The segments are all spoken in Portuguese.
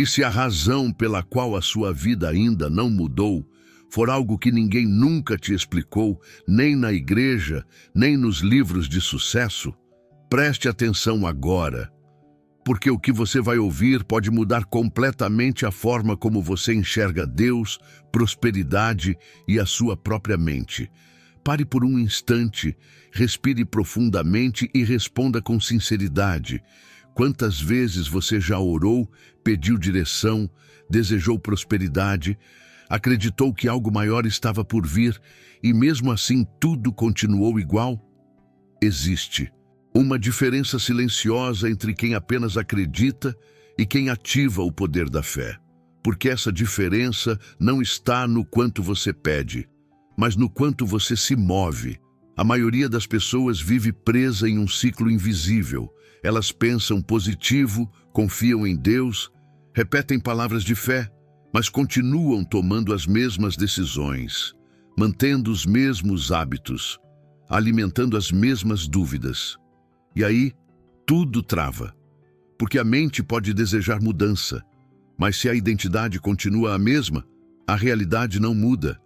E se a razão pela qual a sua vida ainda não mudou for algo que ninguém nunca te explicou, nem na igreja, nem nos livros de sucesso, preste atenção agora, porque o que você vai ouvir pode mudar completamente a forma como você enxerga Deus, prosperidade e a sua própria mente. Pare por um instante, respire profundamente e responda com sinceridade. Quantas vezes você já orou, pediu direção, desejou prosperidade, acreditou que algo maior estava por vir e mesmo assim tudo continuou igual? Existe uma diferença silenciosa entre quem apenas acredita e quem ativa o poder da fé. Porque essa diferença não está no quanto você pede, mas no quanto você se move. A maioria das pessoas vive presa em um ciclo invisível. Elas pensam positivo, confiam em Deus, repetem palavras de fé, mas continuam tomando as mesmas decisões, mantendo os mesmos hábitos, alimentando as mesmas dúvidas. E aí, tudo trava, porque a mente pode desejar mudança, mas se a identidade continua a mesma, a realidade não muda.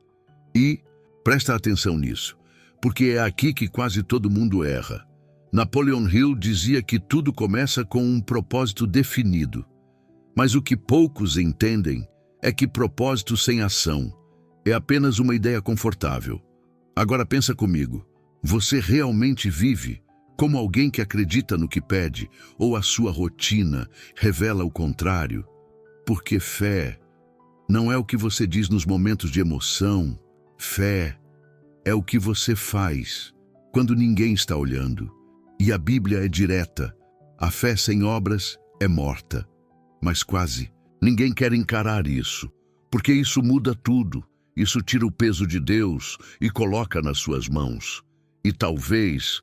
E, presta atenção nisso, porque é aqui que quase todo mundo erra. Napoleon Hill dizia que tudo começa com um propósito definido. Mas o que poucos entendem é que propósito sem ação é apenas uma ideia confortável. Agora pensa comigo, você realmente vive como alguém que acredita no que pede, ou a sua rotina revela o contrário? Porque fé não é o que você diz nos momentos de emoção, fé é o que você faz quando ninguém está olhando. E a Bíblia é direta, a fé sem obras é morta. Mas quase ninguém quer encarar isso, porque isso muda tudo, isso tira o peso de Deus e coloca nas suas mãos. E talvez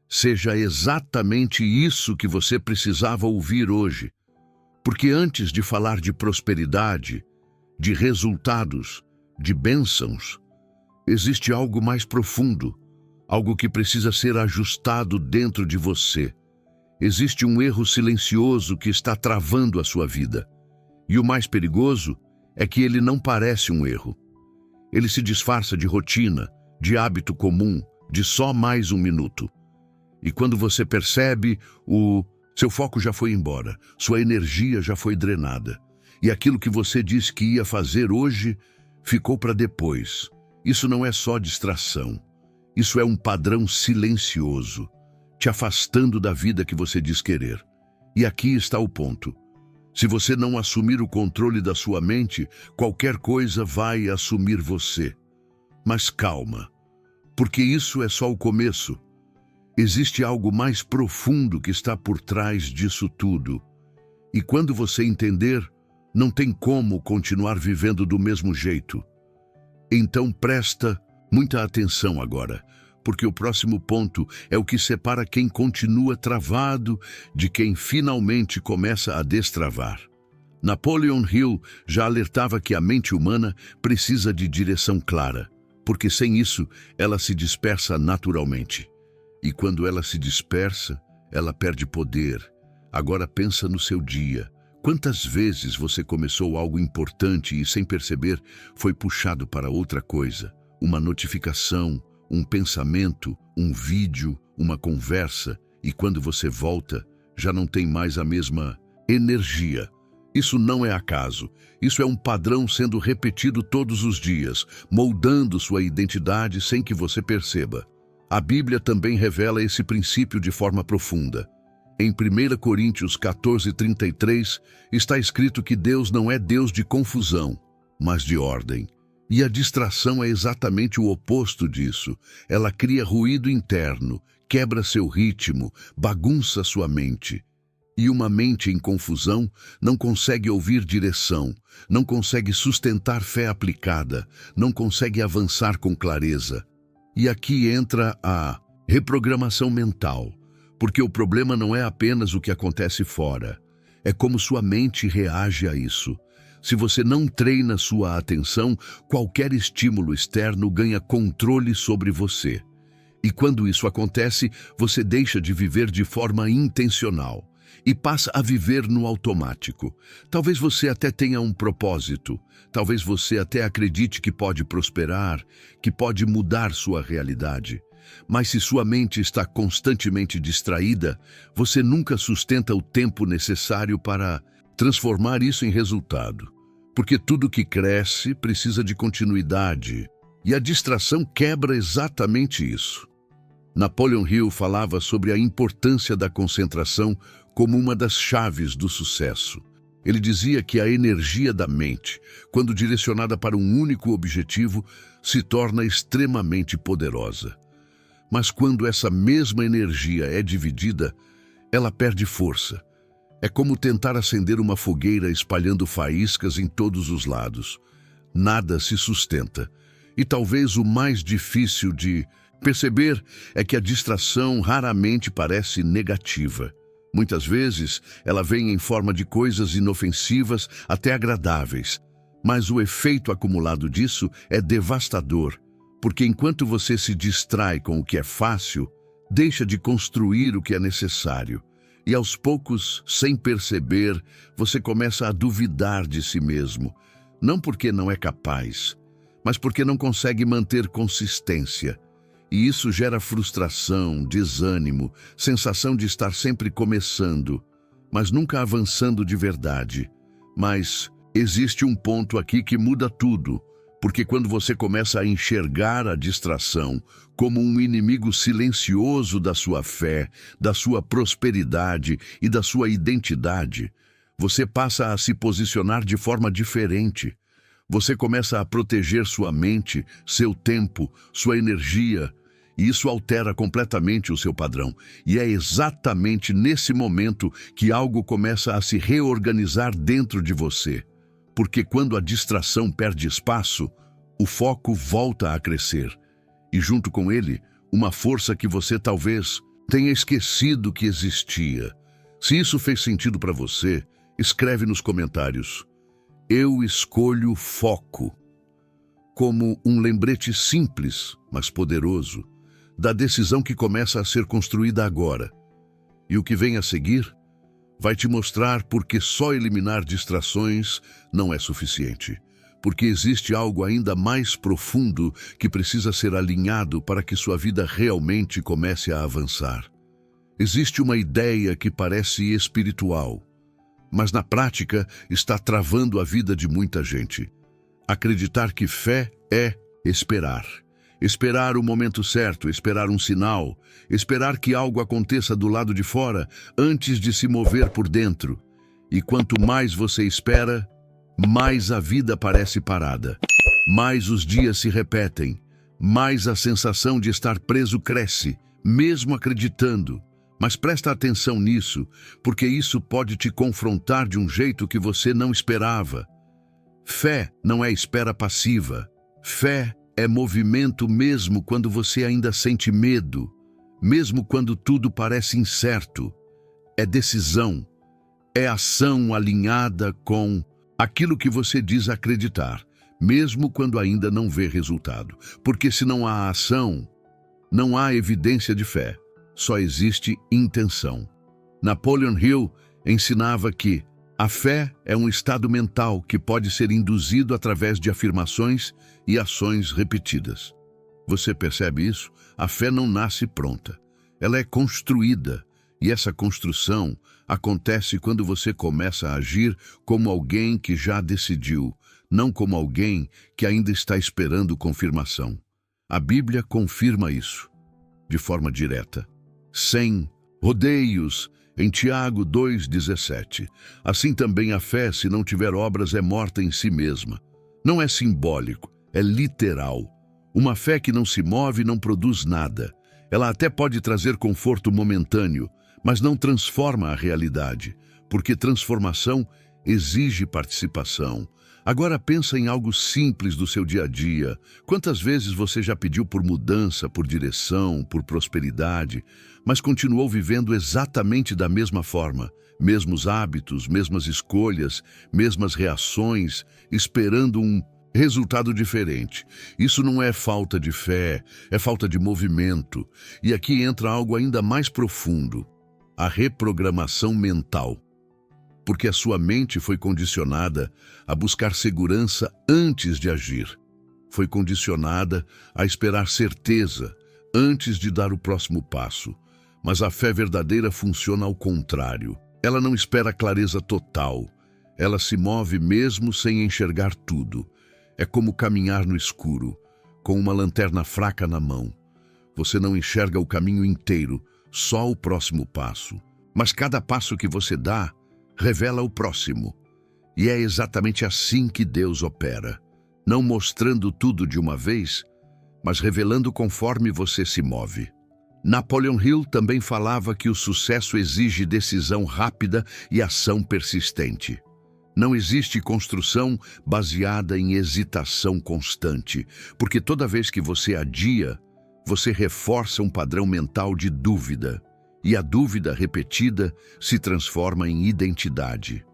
seja exatamente isso que você precisava ouvir hoje, porque antes de falar de prosperidade, de resultados, de bênçãos, existe algo mais profundo, algo que precisa ser ajustado dentro de você. Existe um erro silencioso que está travando a sua vida. E o mais perigoso é que ele não parece um erro. Ele se disfarça de rotina, de hábito comum, de só mais um minuto. E quando você percebe, seu foco já foi embora, sua energia já foi drenada. E aquilo que você disse que ia fazer hoje ficou para depois. Isso não é só distração. Isso é um padrão silencioso, te afastando da vida que você diz querer. E aqui está o ponto. Se você não assumir o controle da sua mente, qualquer coisa vai assumir você. Mas calma, porque isso é só o começo. Existe algo mais profundo que está por trás disso tudo. E quando você entender, não tem como continuar vivendo do mesmo jeito. Então presta muita atenção agora, porque o próximo ponto é o que separa quem continua travado de quem finalmente começa a destravar. Napoleon Hill já alertava que a mente humana precisa de direção clara, porque sem isso ela se dispersa naturalmente. E quando ela se dispersa, ela perde poder. Agora pensa no seu dia. Quantas vezes você começou algo importante e, sem perceber, foi puxado para outra coisa? Uma notificação, um pensamento, um vídeo, uma conversa, e quando você volta, já não tem mais a mesma energia. Isso não é acaso. Isso é um padrão sendo repetido todos os dias, moldando sua identidade sem que você perceba. A Bíblia também revela esse princípio de forma profunda. Em 1 Coríntios 14:33, está escrito que Deus não é Deus de confusão, mas de ordem. E a distração é exatamente o oposto disso. Ela cria ruído interno, quebra seu ritmo, bagunça sua mente. E uma mente em confusão não consegue ouvir direção, não consegue sustentar fé aplicada, não consegue avançar com clareza. E aqui entra a reprogramação mental, porque o problema não é apenas o que acontece fora, é como sua mente reage a isso. Se você não treina sua atenção, qualquer estímulo externo ganha controle sobre você. E quando isso acontece, você deixa de viver de forma intencional. e passa a viver no automático. Talvez você até tenha um propósito, talvez você até acredite que pode prosperar, que pode mudar sua realidade. Mas se sua mente está constantemente distraída, você nunca sustenta o tempo necessário para transformar isso em resultado. Porque tudo que cresce precisa de continuidade, e a distração quebra exatamente isso. Napoleon Hill falava sobre a importância da concentração como uma das chaves do sucesso. Ele dizia que a energia da mente, quando direcionada para um único objetivo, se torna extremamente poderosa. Mas quando essa mesma energia é dividida, ela perde força. É como tentar acender uma fogueira espalhando faíscas em todos os lados. Nada se sustenta. E talvez o mais difícil de perceber é que a distração raramente parece negativa. Muitas vezes, ela vem em forma de coisas inofensivas, até agradáveis. Mas o efeito acumulado disso é devastador, porque enquanto você se distrai com o que é fácil, deixa de construir o que é necessário. E aos poucos, sem perceber, você começa a duvidar de si mesmo. Não porque não é capaz, mas porque não consegue manter consistência. E isso gera frustração, desânimo, sensação de estar sempre começando, mas nunca avançando de verdade. Mas existe um ponto aqui que muda tudo, porque quando você começa a enxergar a distração como um inimigo silencioso da sua fé, da sua prosperidade e da sua identidade, você passa a se posicionar de forma diferente. Você começa a proteger sua mente, seu tempo, sua energia, e isso altera completamente o seu padrão. E é exatamente nesse momento que algo começa a se reorganizar dentro de você. Porque quando a distração perde espaço, o foco volta a crescer. E junto com ele, uma força que você talvez tenha esquecido que existia. Se isso fez sentido para você, escreve nos comentários. Eu escolho foco, como um lembrete simples, mas poderoso, da decisão que começa a ser construída agora. E o que vem a seguir vai te mostrar por que só eliminar distrações não é suficiente. Porque existe algo ainda mais profundo que precisa ser alinhado para que sua vida realmente comece a avançar. Existe uma ideia que parece espiritual, mas na prática está travando a vida de muita gente. Acreditar que fé é esperar. Esperar o momento certo, esperar um sinal, esperar que algo aconteça do lado de fora antes de se mover por dentro. E quanto mais você espera, mais a vida parece parada. Mais os dias se repetem, mais a sensação de estar preso cresce, mesmo acreditando. Mas presta atenção nisso, porque isso pode te confrontar de um jeito que você não esperava. Fé não é espera passiva. Fé é movimento mesmo quando você ainda sente medo, mesmo quando tudo parece incerto. É decisão, é ação alinhada com aquilo que você diz acreditar, mesmo quando ainda não vê resultado. Porque se não há ação, não há evidência de fé, só existe intenção. Napoleon Hill ensinava que a fé é um estado mental que pode ser induzido através de afirmações e ações repetidas. Você percebe isso? A fé não nasce pronta. Ela é construída, e essa construção acontece quando você começa a agir como alguém que já decidiu, não como alguém que ainda está esperando confirmação. A Bíblia confirma isso, de forma direta. Sem rodeios, em Tiago 2,17. Assim também a fé, se não tiver obras, é morta em si mesma. Não é simbólico, é literal. Uma fé que não se move não produz nada. Ela até pode trazer conforto momentâneo, mas não transforma a realidade, porque transformação exige participação. Agora pensa em algo simples do seu dia a dia. Quantas vezes você já pediu por mudança, por direção, por prosperidade, mas continuou vivendo exatamente da mesma forma? Mesmos hábitos, mesmas escolhas, mesmas reações, esperando um resultado diferente. Isso não é falta de fé, é falta de movimento. E aqui entra algo ainda mais profundo. a reprogramação mental. Porque a sua mente foi condicionada a buscar segurança antes de agir. Foi condicionada a esperar certeza antes de dar o próximo passo. Mas a fé verdadeira funciona ao contrário. Ela não espera clareza total. Ela se move mesmo sem enxergar tudo. É como caminhar no escuro, com uma lanterna fraca na mão. Você não enxerga o caminho inteiro, só o próximo passo. Mas cada passo que você dá revela o próximo. E é exatamente assim que Deus opera. Não mostrando tudo de uma vez, mas revelando conforme você se move. Napoleon Hill também falava que o sucesso exige decisão rápida e ação persistente. Não existe construção baseada em hesitação constante, porque toda vez que você adia, você reforça um padrão mental de dúvida, e a dúvida repetida se transforma em identidade.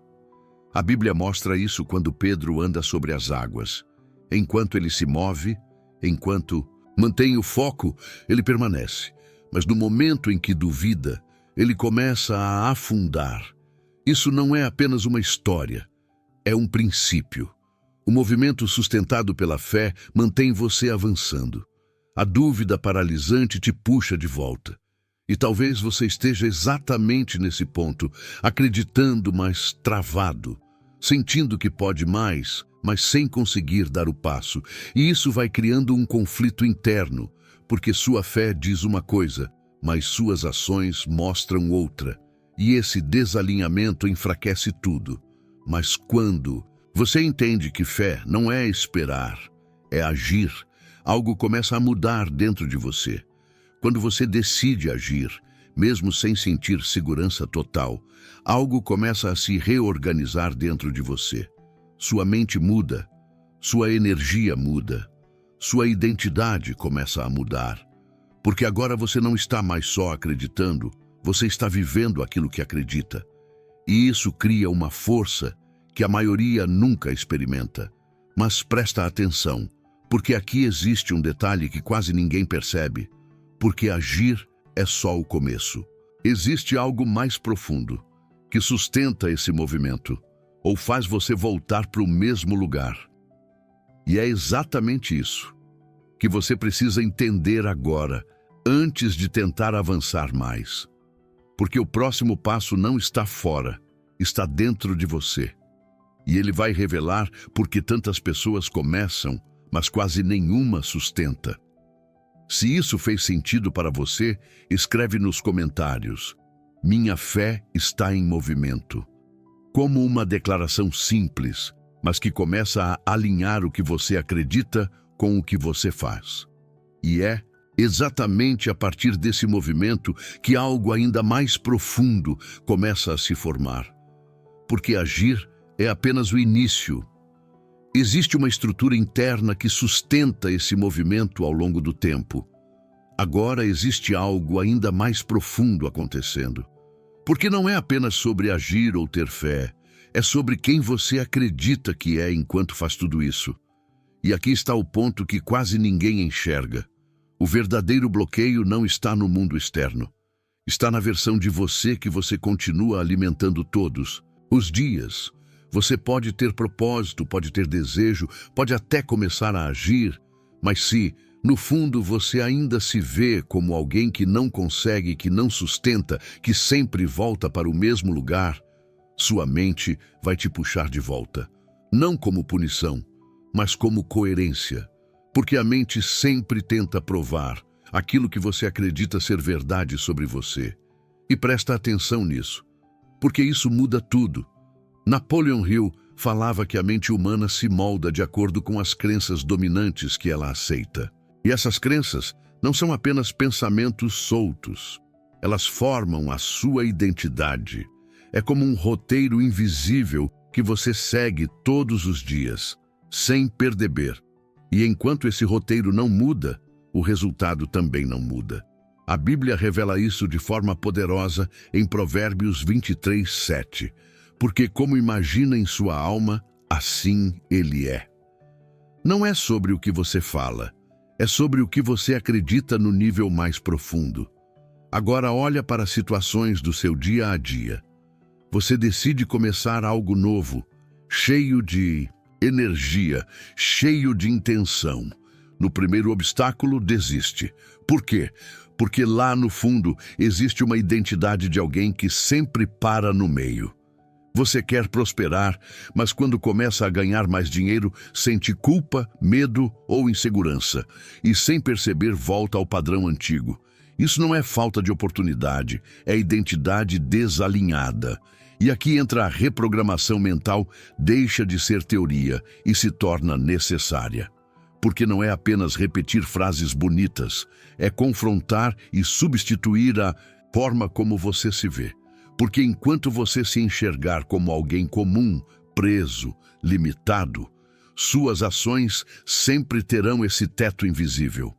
A Bíblia mostra isso quando Pedro anda sobre as águas. Enquanto ele se move, enquanto mantém o foco, ele permanece. Mas no momento em que duvida, ele começa a afundar. Isso não é apenas uma história, é um princípio. O movimento sustentado pela fé mantém você avançando. A dúvida paralisante te puxa de volta. E talvez você esteja exatamente nesse ponto, acreditando, mas travado, sentindo que pode mais, mas sem conseguir dar o passo. E isso vai criando um conflito interno, porque sua fé diz uma coisa, mas suas ações mostram outra. E esse desalinhamento enfraquece tudo. Mas quando você entende que fé não é esperar, é agir, algo começa a mudar dentro de você. Quando você decide agir, mesmo sem sentir segurança total, algo começa a se reorganizar dentro de você. Sua mente muda, sua energia muda, sua identidade começa a mudar. Porque agora você não está mais só acreditando, você está vivendo aquilo que acredita. E isso cria uma força que a maioria nunca experimenta. Mas presta atenção, porque aqui existe um detalhe que quase ninguém percebe. Porque agir é só o começo. Existe algo mais profundo, que sustenta esse movimento, ou faz você voltar para o mesmo lugar. E é exatamente isso que você precisa entender agora, antes de tentar avançar mais. Porque o próximo passo não está fora, está dentro de você. E ele vai revelar por que tantas pessoas começam, mas quase nenhuma sustenta. Se isso fez sentido para você, escreve nos comentários. Minha fé está em movimento. Como uma declaração simples, mas que começa a alinhar o que você acredita com o que você faz. E é exatamente a partir desse movimento que algo ainda mais profundo começa a se formar. Porque agir é apenas o início. Existe uma estrutura interna que sustenta esse movimento ao longo do tempo. Agora existe algo ainda mais profundo acontecendo. Porque não é apenas sobre agir ou ter fé, é sobre quem você acredita que é enquanto faz tudo isso. E aqui está o ponto que quase ninguém enxerga. O verdadeiro bloqueio não está no mundo externo. Está na versão de você que você continua alimentando todos os dias. Você pode ter propósito, pode ter desejo, pode até começar a agir, mas se, no fundo, você ainda se vê como alguém que não consegue, que não sustenta, que sempre volta para o mesmo lugar, sua mente vai te puxar de volta. Não como punição, mas como coerência. Porque a mente sempre tenta provar aquilo que você acredita ser verdade sobre você. E presta atenção nisso, porque isso muda tudo. Napoleon Hill falava que a mente humana se molda de acordo com as crenças dominantes que ela aceita. E essas crenças não são apenas pensamentos soltos. Elas formam a sua identidade. É como um roteiro invisível que você segue todos os dias, sem perceber. E enquanto esse roteiro não muda, o resultado também não muda. A Bíblia revela isso de forma poderosa em Provérbios 23:7. Porque como imagina em sua alma, assim ele é. Não é sobre o que você fala, é sobre o que você acredita no nível mais profundo. Agora olha para as situações do seu dia a dia. Você decide começar algo novo, cheio de energia, cheio de intenção. No primeiro obstáculo, desiste. Por quê? Porque lá no fundo existe uma identidade de alguém que sempre para no meio. Você quer prosperar, mas quando começa a ganhar mais dinheiro, sente culpa, medo ou insegurança, e sem perceber volta ao padrão antigo. Isso não é falta de oportunidade, é identidade desalinhada. E aqui entra a reprogramação mental, deixa de ser teoria e se torna necessária. Porque não é apenas repetir frases bonitas, é confrontar e substituir a forma como você se vê. Porque enquanto você se enxergar como alguém comum, preso, limitado, suas ações sempre terão esse teto invisível.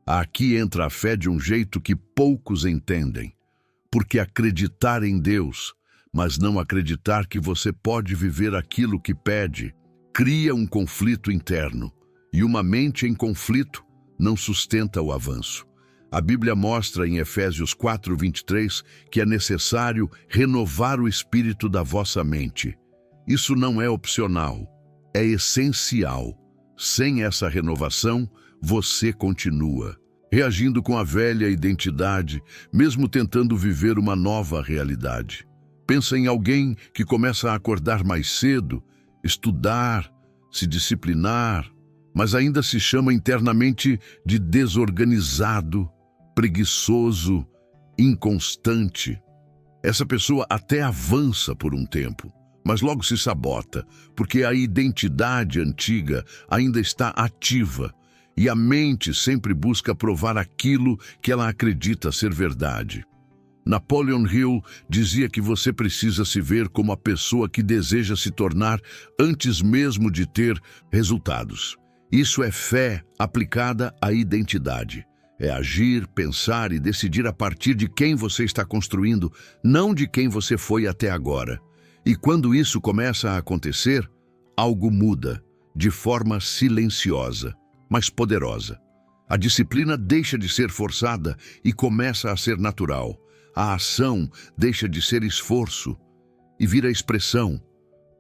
Aqui entra a fé de um jeito que poucos entendem. Porque acreditar em Deus, mas não acreditar que você pode viver aquilo que pede, cria um conflito interno. E uma mente em conflito não sustenta o avanço. A Bíblia mostra em Efésios 4:23 que é necessário renovar o espírito da vossa mente. Isso não é opcional, é essencial. Sem essa renovação, você continua reagindo com a velha identidade, mesmo tentando viver uma nova realidade. Pensa em alguém que começa a acordar mais cedo, estudar, se disciplinar, mas ainda se chama internamente de desorganizado, preguiçoso, inconstante. Essa pessoa até avança por um tempo, mas logo se sabota, porque a identidade antiga ainda está ativa e a mente sempre busca provar aquilo que ela acredita ser verdade. Napoleon Hill dizia que você precisa se ver como a pessoa que deseja se tornar antes mesmo de ter resultados. Isso é fé aplicada à identidade. É agir, pensar e decidir a partir de quem você está construindo, não de quem você foi até agora. E quando isso começa a acontecer, algo muda, de forma silenciosa, mas poderosa. A disciplina deixa de ser forçada e começa a ser natural. A ação deixa de ser esforço e vira expressão,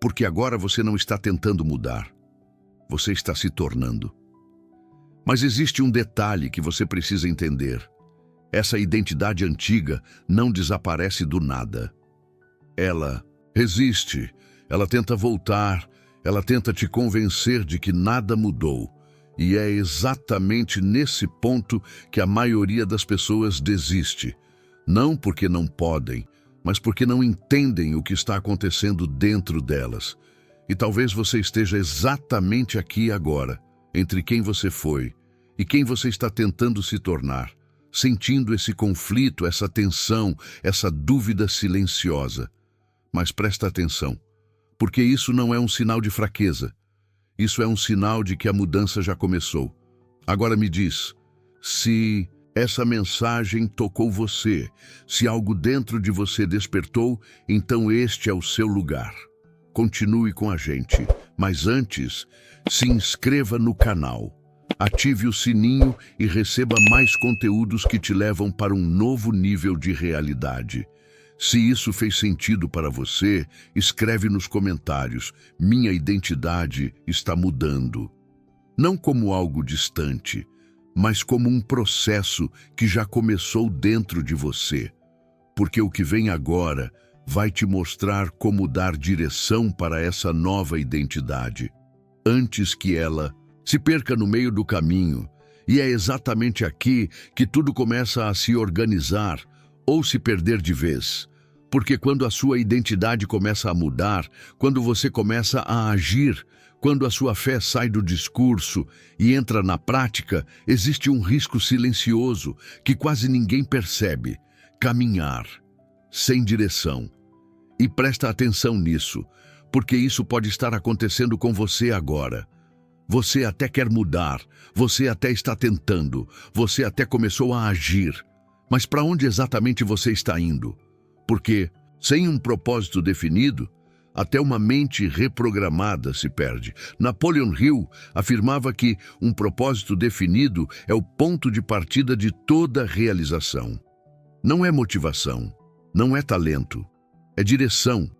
porque agora você não está tentando mudar, você está se tornando. Mas existe um detalhe que você precisa entender. Essa identidade antiga não desaparece do nada. Ela resiste, ela tenta voltar, ela tenta te convencer de que nada mudou. E é exatamente nesse ponto que a maioria das pessoas desiste. Não porque não podem, mas porque não entendem o que está acontecendo dentro delas. E talvez você esteja exatamente aqui agora, entre quem você foi e quem você está tentando se tornar, sentindo esse conflito, essa tensão, essa dúvida silenciosa. Mas presta atenção, porque isso não é um sinal de fraqueza. Isso é um sinal de que a mudança já começou. Agora me diz, se essa mensagem tocou você, se algo dentro de você despertou, então este é o seu lugar. Continue com a gente, mas antes, se inscreva no canal, ative o sininho e receba mais conteúdos que te levam para um novo nível de realidade. Se isso fez sentido para você, escreve nos comentários, minha identidade está mudando. Não como algo distante, mas como um processo que já começou dentro de você. Porque o que vem agora vai te mostrar como dar direção para essa nova identidade, antes que ela se perca no meio do caminho. E é exatamente aqui que tudo começa a se organizar ou se perder de vez. Porque quando a sua identidade começa a mudar, quando você começa a agir, quando a sua fé sai do discurso e entra na prática, existe um risco silencioso que quase ninguém percebe: caminhar sem direção. E presta atenção nisso, porque isso pode estar acontecendo com você agora. Você até quer mudar, você até está tentando, você até começou a agir. Mas para onde exatamente você está indo? Porque, sem um propósito definido, até uma mente reprogramada se perde. Napoleon Hill afirmava que um propósito definido é o ponto de partida de toda realização. Não é motivação, não é talento, é direção,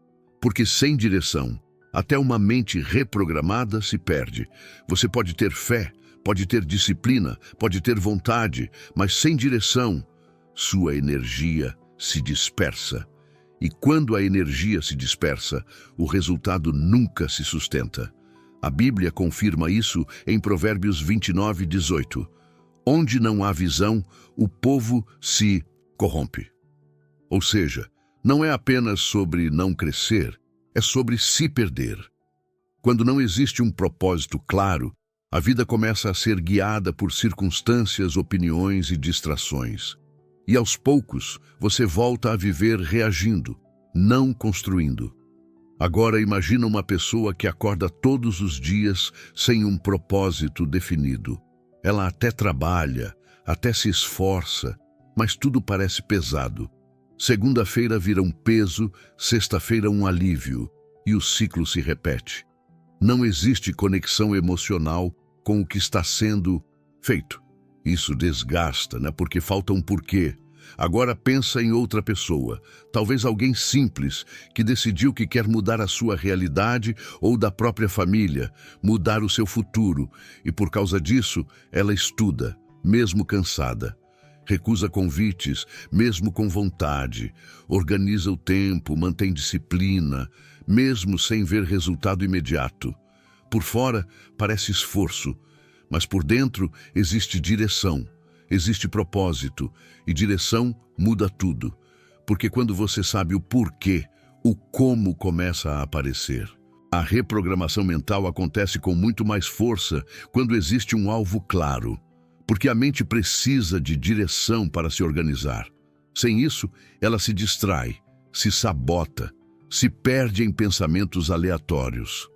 porque sem direção, até uma mente reprogramada se perde. Você pode ter fé, pode ter disciplina, pode ter vontade, mas sem direção, sua energia se dispersa. E quando a energia se dispersa, o resultado nunca se sustenta. A Bíblia confirma isso em Provérbios 29:18. Onde não há visão, o povo se corrompe. Ou seja, não é apenas sobre não crescer, é sobre se perder. Quando não existe um propósito claro, a vida começa a ser guiada por circunstâncias, opiniões e distrações. E aos poucos, você volta a viver reagindo, não construindo. Agora imagina uma pessoa que acorda todos os dias sem um propósito definido. Ela até trabalha, até se esforça, mas tudo parece pesado. Segunda-feira vira um peso, sexta-feira um alívio, e o ciclo se repete. Não existe conexão emocional com o que está sendo feito. Isso desgasta, né? Porque falta um porquê. Agora pensa em outra pessoa, talvez alguém simples, que decidiu que quer mudar a sua realidade ou da própria família, mudar o seu futuro, e por causa disso, ela estuda, mesmo cansada. Recusa convites, mesmo com vontade, organiza o tempo, mantém disciplina, mesmo sem ver resultado imediato. Por fora, parece esforço, mas por dentro existe direção, existe propósito, e direção muda tudo. Porque quando você sabe o porquê, o como começa a aparecer. A reprogramação mental acontece com muito mais força quando existe um alvo claro. Porque a mente precisa de direção para se organizar. Sem isso, ela se distrai, se sabota, se perde em pensamentos aleatórios.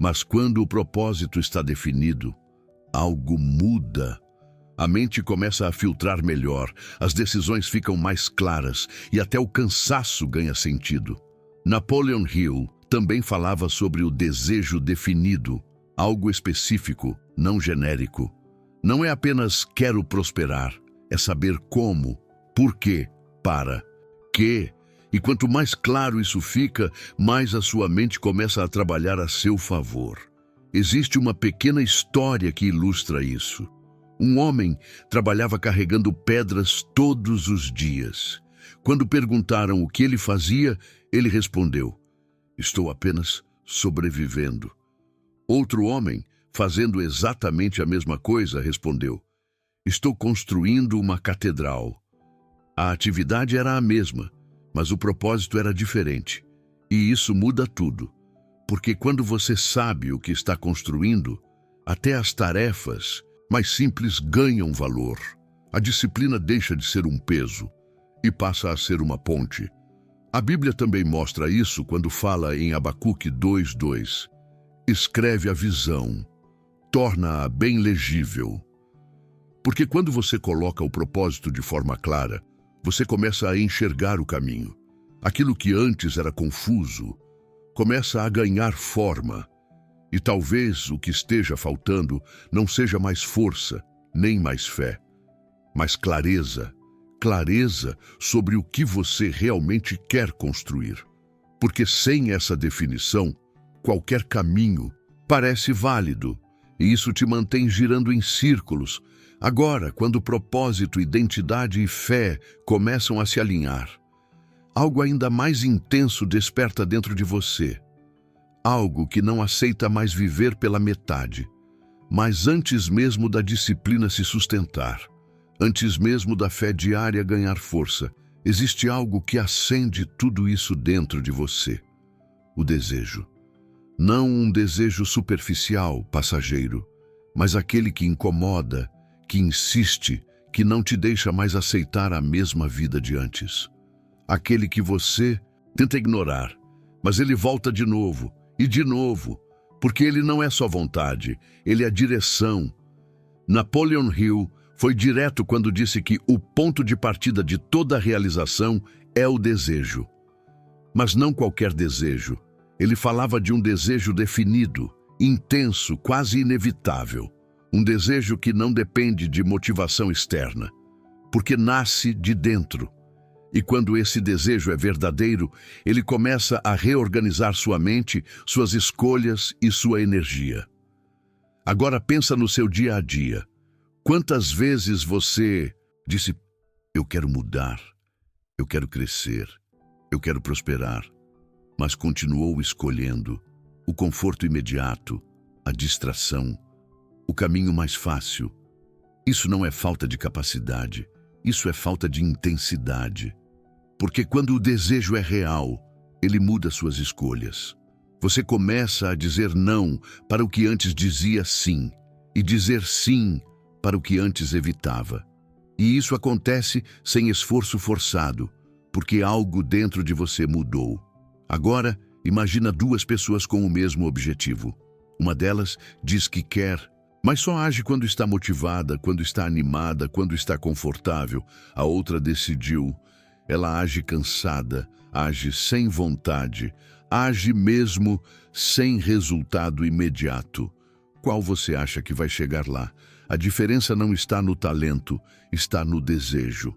Mas quando o propósito está definido, algo muda. A mente começa a filtrar melhor, as decisões ficam mais claras e até o cansaço ganha sentido. Napoleon Hill também falava sobre o desejo definido, algo específico, não genérico. Não é apenas quero prosperar, é saber como, por quê, para quê. E quanto mais claro isso fica, mais a sua mente começa a trabalhar a seu favor. Existe uma pequena história que ilustra isso. Um homem trabalhava carregando pedras todos os dias. Quando perguntaram o que ele fazia, ele respondeu: "Estou apenas sobrevivendo." Outro homem, fazendo exatamente a mesma coisa, respondeu: "Estou construindo uma catedral." A atividade era a mesma, mas o propósito era diferente. E isso muda tudo. Porque quando você sabe o que está construindo, até as tarefas mais simples ganham valor. A disciplina deixa de ser um peso e passa a ser uma ponte. A Bíblia também mostra isso quando fala em Abacuque 2:2. Escreve a visão, torna-a bem legível. Porque quando você coloca o propósito de forma clara, você começa a enxergar o caminho. Aquilo que antes era confuso começa a ganhar forma. E talvez o que esteja faltando não seja mais força, nem mais fé, mas clareza. Clareza sobre o que você realmente quer construir. Porque sem essa definição, qualquer caminho parece válido, e isso te mantém girando em círculos. Agora, quando propósito, identidade e fé começam a se alinhar, algo ainda mais intenso desperta dentro de você. Algo que não aceita mais viver pela metade, mas antes mesmo da disciplina se sustentar, antes mesmo da fé diária ganhar força, existe algo que acende tudo isso dentro de você. O desejo. Não um desejo superficial, passageiro, mas aquele que incomoda, que insiste, que não te deixa mais aceitar a mesma vida de antes. Aquele que você tenta ignorar, mas ele volta de novo, e de novo, porque ele não é só vontade, ele é direção. Napoleon Hill foi direto quando disse que o ponto de partida de toda a realização é o desejo. Mas não qualquer desejo. Ele falava de um desejo definido, intenso, quase inevitável. Um desejo que não depende de motivação externa, porque nasce de dentro. E quando esse desejo é verdadeiro, ele começa a reorganizar sua mente, suas escolhas e sua energia. Agora pensa no seu dia a dia. Quantas vezes você disse: eu quero mudar, eu quero crescer, eu quero prosperar, mas continuou escolhendo o conforto imediato, a distração, o caminho mais fácil? Isso não é falta de capacidade, isso é falta de intensidade. Porque quando o desejo é real, ele muda suas escolhas. Você começa a dizer não para o que antes dizia sim, e dizer sim para o que antes evitava. E isso acontece sem esforço forçado, porque algo dentro de você mudou. Agora, imagina duas pessoas com o mesmo objetivo. Uma delas diz que quer, mas só age quando está motivada, quando está animada, quando está confortável. A outra decidiu. Ela age cansada, age sem vontade, age mesmo sem resultado imediato. Qual você acha que vai chegar lá? A diferença não está no talento, está no desejo.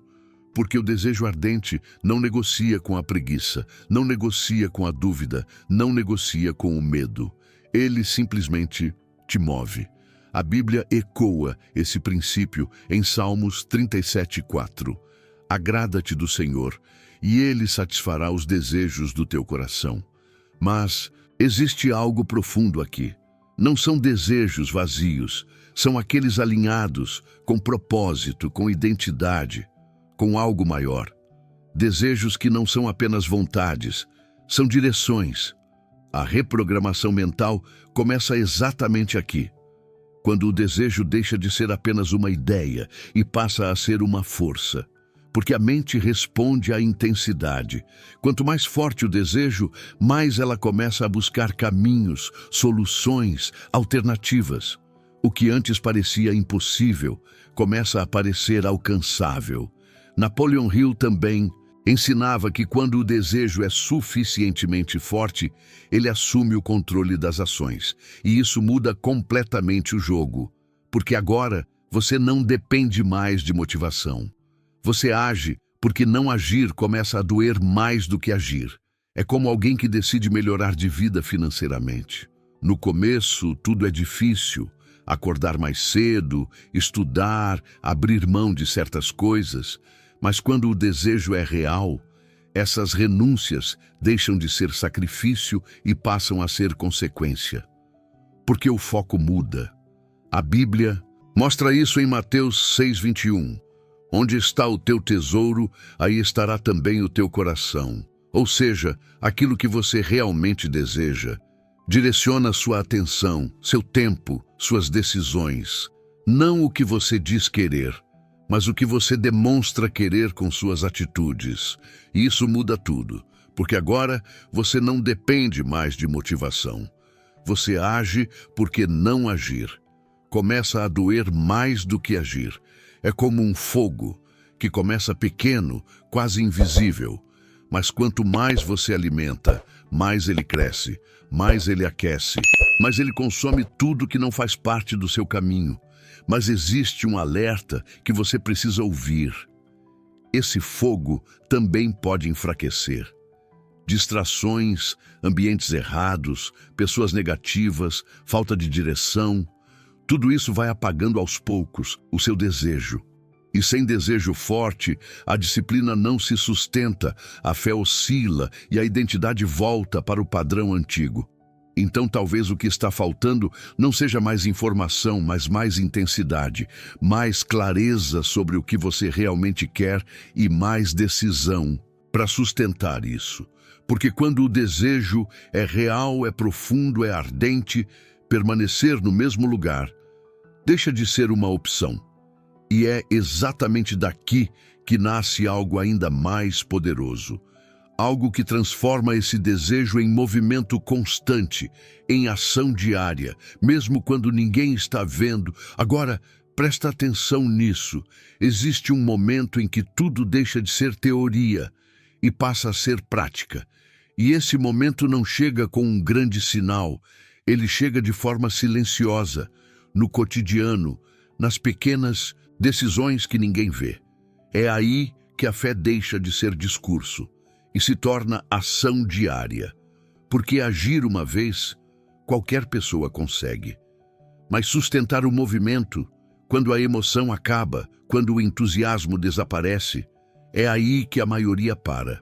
Porque o desejo ardente não negocia com a preguiça, não negocia com a dúvida, não negocia com o medo. Ele simplesmente te move. A Bíblia ecoa esse princípio em Salmos 37:4. Agrada-te do Senhor, e Ele satisfará os desejos do teu coração. Mas existe algo profundo aqui. Não são desejos vazios, são aqueles alinhados, com propósito, com identidade, com algo maior. Desejos que não são apenas vontades, são direções. A reprogramação mental começa exatamente aqui, quando o desejo deixa de ser apenas uma ideia e passa a ser uma força. Porque a mente responde à intensidade. Quanto mais forte o desejo, mais ela começa a buscar caminhos, soluções, alternativas. O que antes parecia impossível começa a parecer alcançável. Napoleon Hill também ensinava que quando o desejo é suficientemente forte, ele assume o controle das ações. E isso muda completamente o jogo. Porque agora você não depende mais de motivação. Você age porque não agir começa a doer mais do que agir. É como alguém que decide melhorar de vida financeiramente. No começo, tudo é difícil. Acordar mais cedo, estudar, abrir mão de certas coisas. Mas quando o desejo é real, essas renúncias deixam de ser sacrifício e passam a ser consequência. Porque o foco muda. A Bíblia mostra isso em Mateus 6:21. Onde está o teu tesouro, aí estará também o teu coração. Ou seja, aquilo que você realmente deseja. Direciona sua atenção, seu tempo, suas decisões. Não o que você diz querer, mas o que você demonstra querer com suas atitudes. E isso muda tudo, porque agora você não depende mais de motivação. Você age porque não agir. Começa a doer mais do que agir. É como um fogo, que começa pequeno, quase invisível. Mas quanto mais você alimenta, mais ele cresce, mais ele aquece, mais ele consome tudo que não faz parte do seu caminho. Mas existe um alerta que você precisa ouvir. Esse fogo também pode enfraquecer. Distrações, ambientes errados, pessoas negativas, falta de direção. Tudo isso vai apagando aos poucos o seu desejo. E sem desejo forte, a disciplina não se sustenta, a fé oscila e a identidade volta para o padrão antigo. Então talvez o que está faltando não seja mais informação, mas mais intensidade, mais clareza sobre o que você realmente quer e mais decisão para sustentar isso. Porque quando o desejo é real, é profundo, é ardente, permanecer no mesmo lugar deixa de ser uma opção. E é exatamente daqui que nasce algo ainda mais poderoso. Algo que transforma esse desejo em movimento constante, em ação diária, mesmo quando ninguém está vendo. Agora, presta atenção nisso. Existe um momento em que tudo deixa de ser teoria e passa a ser prática. E esse momento não chega com um grande sinal. Ele chega de forma silenciosa, no cotidiano, nas pequenas decisões que ninguém vê. É aí que a fé deixa de ser discurso e se torna ação diária. Porque agir uma vez, qualquer pessoa consegue. Mas sustentar o movimento, quando a emoção acaba, quando o entusiasmo desaparece, é aí que a maioria para.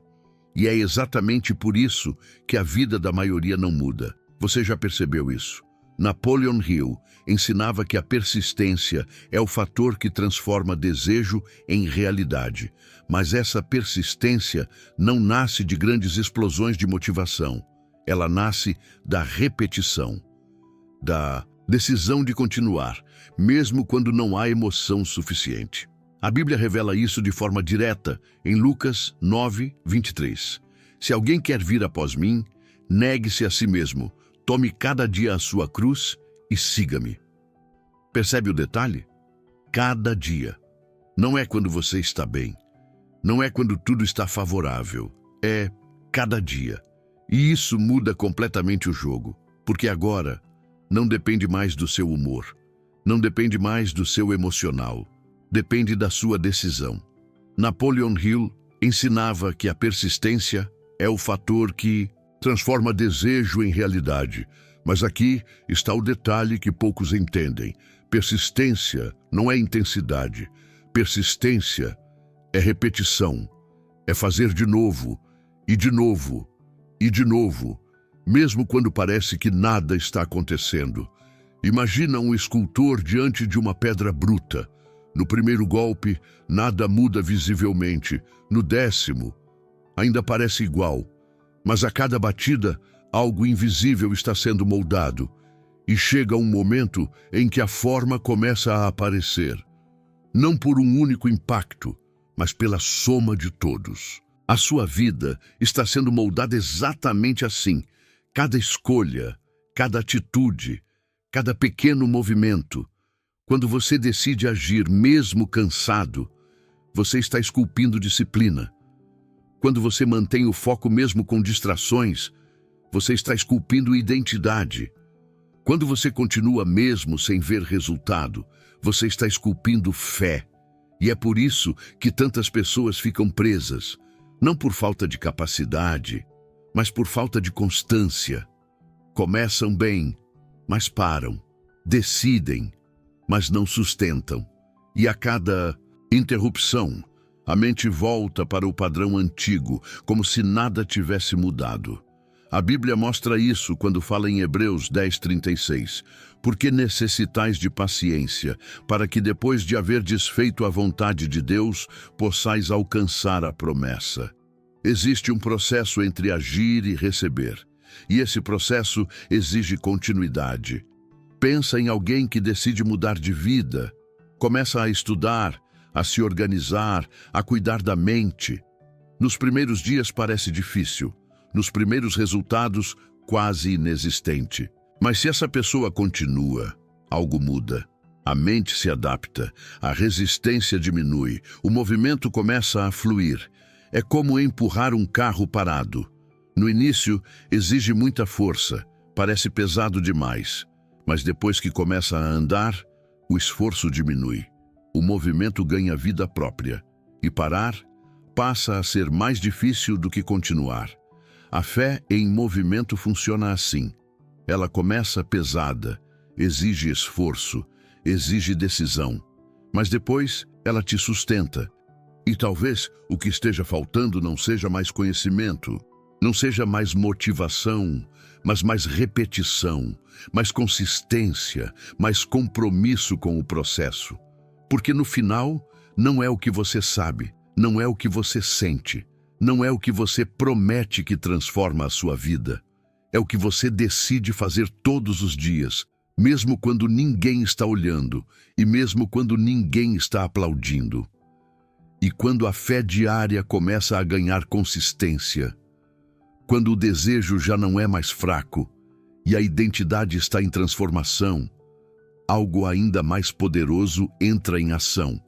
E é exatamente por isso que a vida da maioria não muda. Você já percebeu isso? Napoleon Hill ensinava que a persistência é o fator que transforma desejo em realidade. Mas essa persistência não nasce de grandes explosões de motivação. Ela nasce da repetição, da decisão de continuar, mesmo quando não há emoção suficiente. A Bíblia revela isso de forma direta em Lucas 9:23. Se alguém quer vir após mim, negue-se a si mesmo, tome cada dia a sua cruz e siga-me. Percebe o detalhe? Cada dia. Não é quando você está bem. Não é quando tudo está favorável. É cada dia. E isso muda completamente o jogo, porque agora não depende mais do seu humor, não depende mais do seu emocional, depende da sua decisão. Napoleon Hill ensinava que a persistência é o fator que transforma desejo em realidade. Mas aqui está o detalhe que poucos entendem. Persistência não é intensidade. Persistência é repetição. É fazer de novo, e de novo, e de novo, mesmo quando parece que nada está acontecendo. Imagina um escultor diante de uma pedra bruta. No primeiro golpe, nada muda visivelmente. No 10º, ainda parece igual. Mas a cada batida, algo invisível está sendo moldado. E chega um momento em que a forma começa a aparecer. Não por um único impacto, mas pela soma de todos. A sua vida está sendo moldada exatamente assim. Cada escolha, cada atitude, cada pequeno movimento. Quando você decide agir mesmo cansado, você está esculpindo disciplina. Quando você mantém o foco mesmo com distrações, você está esculpindo identidade. Quando você continua mesmo sem ver resultado, você está esculpindo fé. E é por isso que tantas pessoas ficam presas, não por falta de capacidade, mas por falta de constância. Começam bem, mas param. Decidem, mas não sustentam. E a cada interrupção, a mente volta para o padrão antigo, como se nada tivesse mudado. A Bíblia mostra isso quando fala em Hebreus 10:36. Porque necessitais de paciência, para que depois de haver desfeito a vontade de Deus, possais alcançar a promessa. Existe um processo entre agir e receber, e esse processo exige continuidade. Pensa em alguém que decide mudar de vida, começa a estudar, a se organizar, a cuidar da mente. Nos primeiros dias parece difícil, nos primeiros resultados quase inexistente. Mas se essa pessoa continua, algo muda. A mente se adapta, a resistência diminui, o movimento começa a fluir. É como empurrar um carro parado. No início, exige muita força, parece pesado demais. Mas depois que começa a andar, o esforço diminui. O movimento ganha vida própria. E parar passa a ser mais difícil do que continuar. A fé em movimento funciona assim. Ela começa pesada, exige esforço, exige decisão. Mas depois ela te sustenta. E talvez o que esteja faltando não seja mais conhecimento, não seja mais motivação, mas mais repetição, mais consistência, mais compromisso com o processo. Porque no final, não é o que você sabe, não é o que você sente, não é o que você promete que transforma a sua vida. É o que você decide fazer todos os dias, mesmo quando ninguém está olhando e mesmo quando ninguém está aplaudindo. E quando a fé diária começa a ganhar consistência, quando o desejo já não é mais fraco e a identidade está em transformação, algo ainda mais poderoso entra em ação: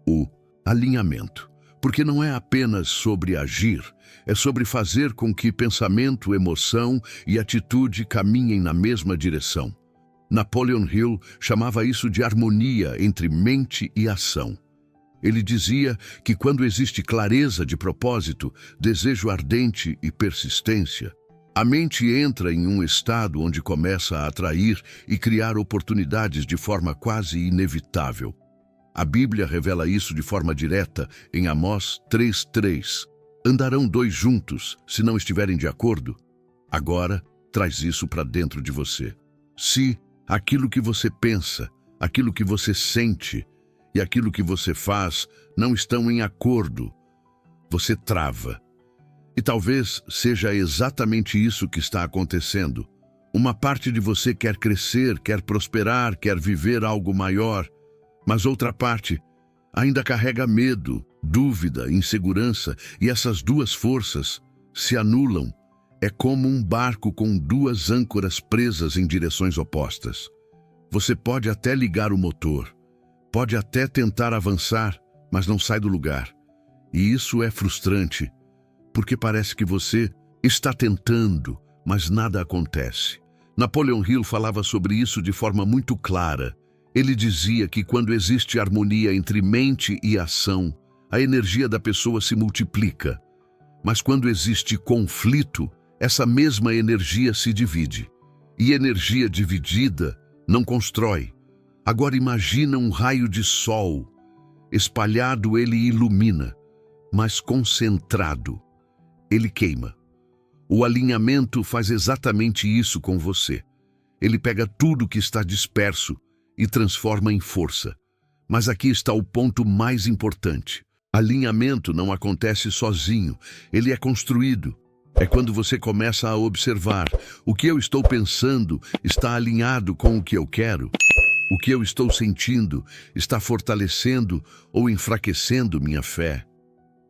o alinhamento. Porque não é apenas sobre agir, é sobre fazer com que pensamento, emoção e atitude caminhem na mesma direção. Napoleon Hill chamava isso de harmonia entre mente e ação. Ele dizia que quando existe clareza de propósito, desejo ardente e persistência, a mente entra em um estado onde começa a atrair e criar oportunidades de forma quase inevitável. A Bíblia revela isso de forma direta em Amós 3:3. Andarão dois juntos, se não estiverem de acordo? Agora, traz isso para dentro de você. Se aquilo que você pensa, aquilo que você sente e aquilo que você faz não estão em acordo, você trava. E talvez seja exatamente isso que está acontecendo. Uma parte de você quer crescer, quer prosperar, quer viver algo maior, mas outra parte ainda carrega medo, dúvida, insegurança, e essas duas forças se anulam. É como um barco com duas âncoras presas em direções opostas. Você pode até ligar o motor, pode até tentar avançar, mas não sai do lugar. E isso é frustrante, porque parece que você está tentando, mas nada acontece. Napoleon Hill falava sobre isso de forma muito clara. Ele dizia que quando existe harmonia entre mente e ação, a energia da pessoa se multiplica. Mas quando existe conflito, essa mesma energia se divide. E energia dividida não constrói. Agora imagina um raio de sol. Espalhado ele ilumina, mas concentrado ele queima. O alinhamento faz exatamente isso com você. Ele pega tudo que está disperso e transforma em força. Mas aqui está o ponto mais importante. Alinhamento não acontece sozinho, ele é construído. É quando você começa a observar: o que eu estou pensando está alinhado com o que eu quero? O que eu estou sentindo está fortalecendo ou enfraquecendo minha fé?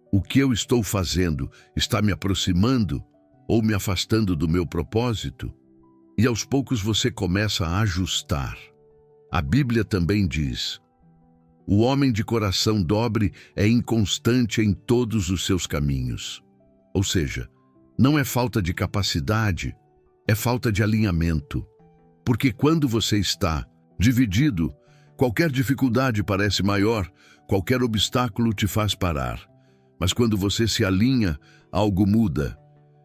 O que eu estou fazendo está me aproximando ou me afastando do meu propósito? E aos poucos você começa a ajustar. A Bíblia também diz: o homem de coração dobre é inconstante em todos os seus caminhos. Ou seja, não é falta de capacidade, é falta de alinhamento. Porque quando você está dividido, qualquer dificuldade parece maior, qualquer obstáculo te faz parar. Mas quando você se alinha, algo muda.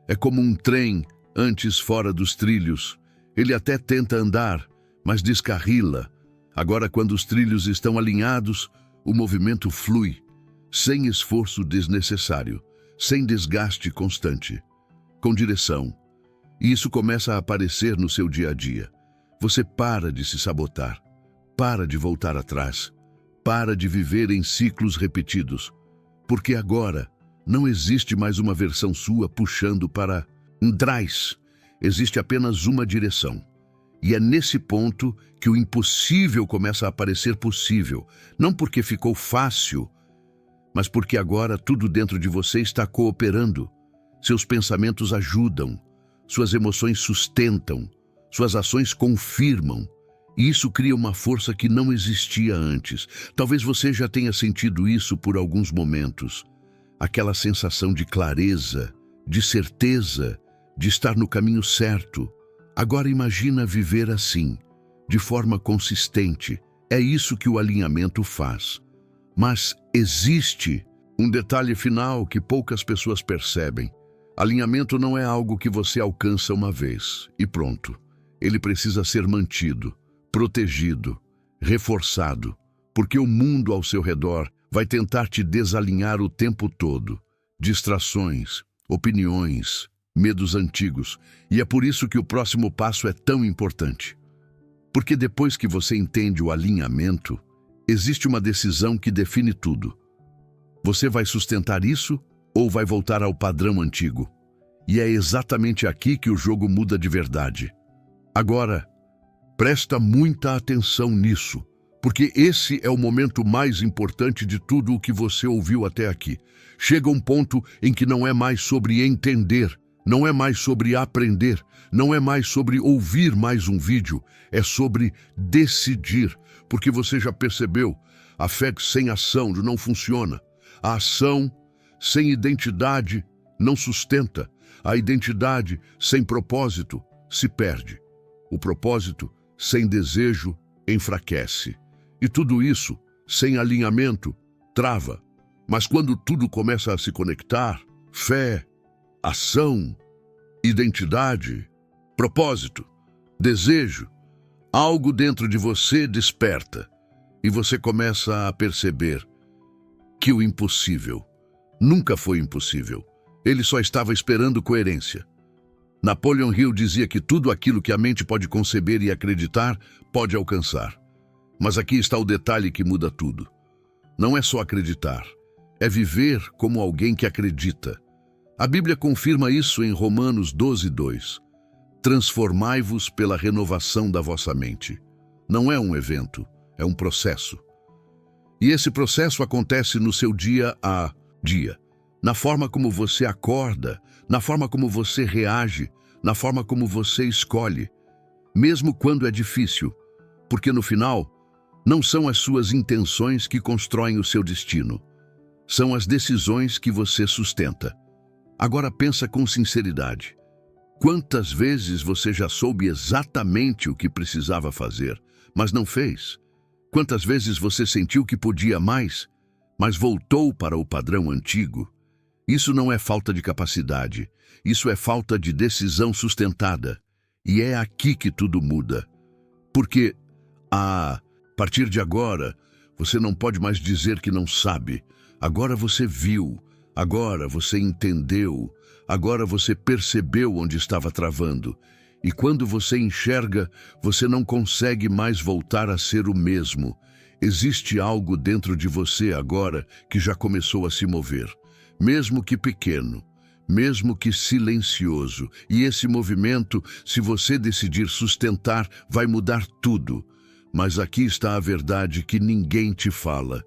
É como um trem antes fora dos trilhos. Ele até tenta andar, mas descarrila. Agora, quando os trilhos estão alinhados, o movimento flui, sem esforço desnecessário, sem desgaste constante, com direção. E isso começa a aparecer no seu dia a dia. Você para de se sabotar, para de voltar atrás, para de viver em ciclos repetidos. Porque agora não existe mais uma versão sua puxando para trás. Existe apenas uma direção. E é nesse ponto que o impossível começa a parecer possível. Não porque ficou fácil, mas porque agora tudo dentro de você está cooperando. Seus pensamentos ajudam, suas emoções sustentam, suas ações confirmam. E isso cria uma força que não existia antes. Talvez você já tenha sentido isso por alguns momentos. Aquela sensação de clareza, de certeza, de estar no caminho certo. Agora imagina viver assim, de forma consistente. É isso que o alinhamento faz. Mas existe um detalhe final que poucas pessoas percebem. Alinhamento não é algo que você alcança uma vez e pronto. Ele precisa ser mantido, protegido, reforçado, porque o mundo ao seu redor vai tentar te desalinhar o tempo todo. Distrações, opiniões, medos antigos. E é por isso que o próximo passo é tão importante. Porque depois que você entende o alinhamento, existe uma decisão que define tudo. Você vai sustentar isso ou vai voltar ao padrão antigo? E é exatamente aqui que o jogo muda de verdade. Agora, presta muita atenção nisso, porque esse é o momento mais importante de tudo o que você ouviu até aqui. Chega um ponto em que não é mais sobre entender, não é mais sobre aprender, não é mais sobre ouvir mais um vídeo, é sobre decidir, porque você já percebeu, a fé sem ação não funciona. A ação sem identidade não sustenta. A identidade sem propósito se perde. O propósito sem desejo enfraquece. E tudo isso, sem alinhamento, trava. Mas quando tudo começa a se conectar, fé, ação, identidade, propósito, desejo, algo dentro de você desperta e você começa a perceber que o impossível nunca foi impossível. Ele só estava esperando coerência. Napoleon Hill dizia que tudo aquilo que a mente pode conceber e acreditar pode alcançar. Mas aqui está o detalhe que muda tudo. Não é só acreditar, é viver como alguém que acredita. A Bíblia confirma isso em Romanos 12:2. Transformai-vos pela renovação da vossa mente. Não é um evento, é um processo. E esse processo acontece no seu dia a dia, na forma como você acorda, na forma como você reage, na forma como você escolhe, mesmo quando é difícil, porque no final, não são as suas intenções que constroem o seu destino, são as decisões que você sustenta. Agora pensa com sinceridade. Quantas vezes você já soube exatamente o que precisava fazer, mas não fez? Quantas vezes você sentiu que podia mais, mas voltou para o padrão antigo? Isso não é falta de capacidade, isso é falta de decisão sustentada. E é aqui que tudo muda. Porque, a partir de agora, você não pode mais dizer que não sabe. Agora você viu, agora você entendeu, agora você percebeu onde estava travando. E quando você enxerga, você não consegue mais voltar a ser o mesmo. Existe algo dentro de você agora que já começou a se mover, mesmo que pequeno, mesmo que silencioso. E esse movimento, se você decidir sustentar, vai mudar tudo. Mas aqui está a verdade que ninguém te fala.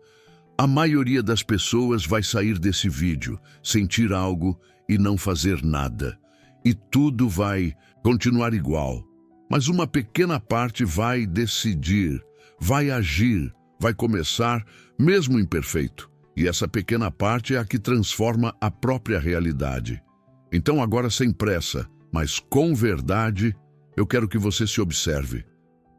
A maioria das pessoas vai sair desse vídeo, sentir algo e não fazer nada. E tudo vai continuar igual. Mas uma pequena parte vai decidir, vai agir, vai começar, mesmo imperfeito. E essa pequena parte é a que transforma a própria realidade. Então agora, sem pressa, mas com verdade, eu quero que você se observe.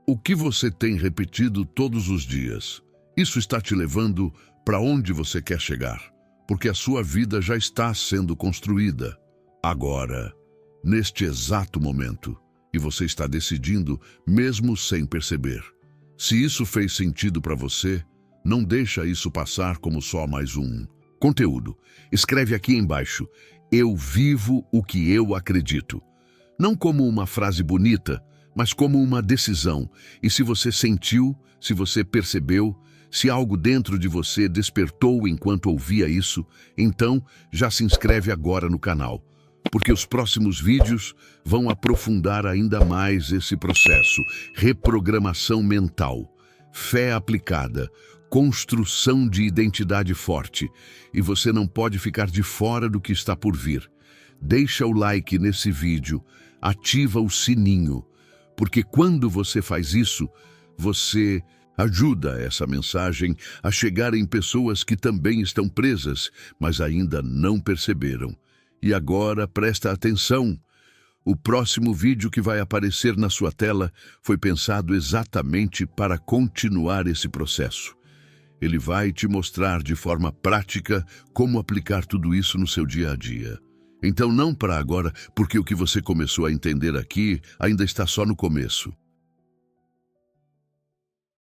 O que você tem repetido todos os dias? Isso está te levando para onde você quer chegar, porque a sua vida já está sendo construída. Agora, neste exato momento, e você está decidindo mesmo sem perceber. Se isso fez sentido para você, não deixa isso passar como só mais um conteúdo. Escreve aqui embaixo: eu vivo o que eu acredito. Não como uma frase bonita, mas como uma decisão. E se você sentiu, se você percebeu, se algo dentro de você despertou enquanto ouvia isso, então já se inscreve agora no canal, porque os próximos vídeos vão aprofundar ainda mais esse processo. Reprogramação mental, fé aplicada, construção de identidade forte. E você não pode ficar de fora do que está por vir. Deixa o like nesse vídeo, ativa o sininho, porque quando você faz isso, você ajuda essa mensagem a chegar em pessoas que também estão presas, mas ainda não perceberam. E agora presta atenção. O próximo vídeo que vai aparecer na sua tela foi pensado exatamente para continuar esse processo. Ele vai te mostrar de forma prática como aplicar tudo isso no seu dia a dia. Então não para agora, porque o que você começou a entender aqui ainda está só no começo.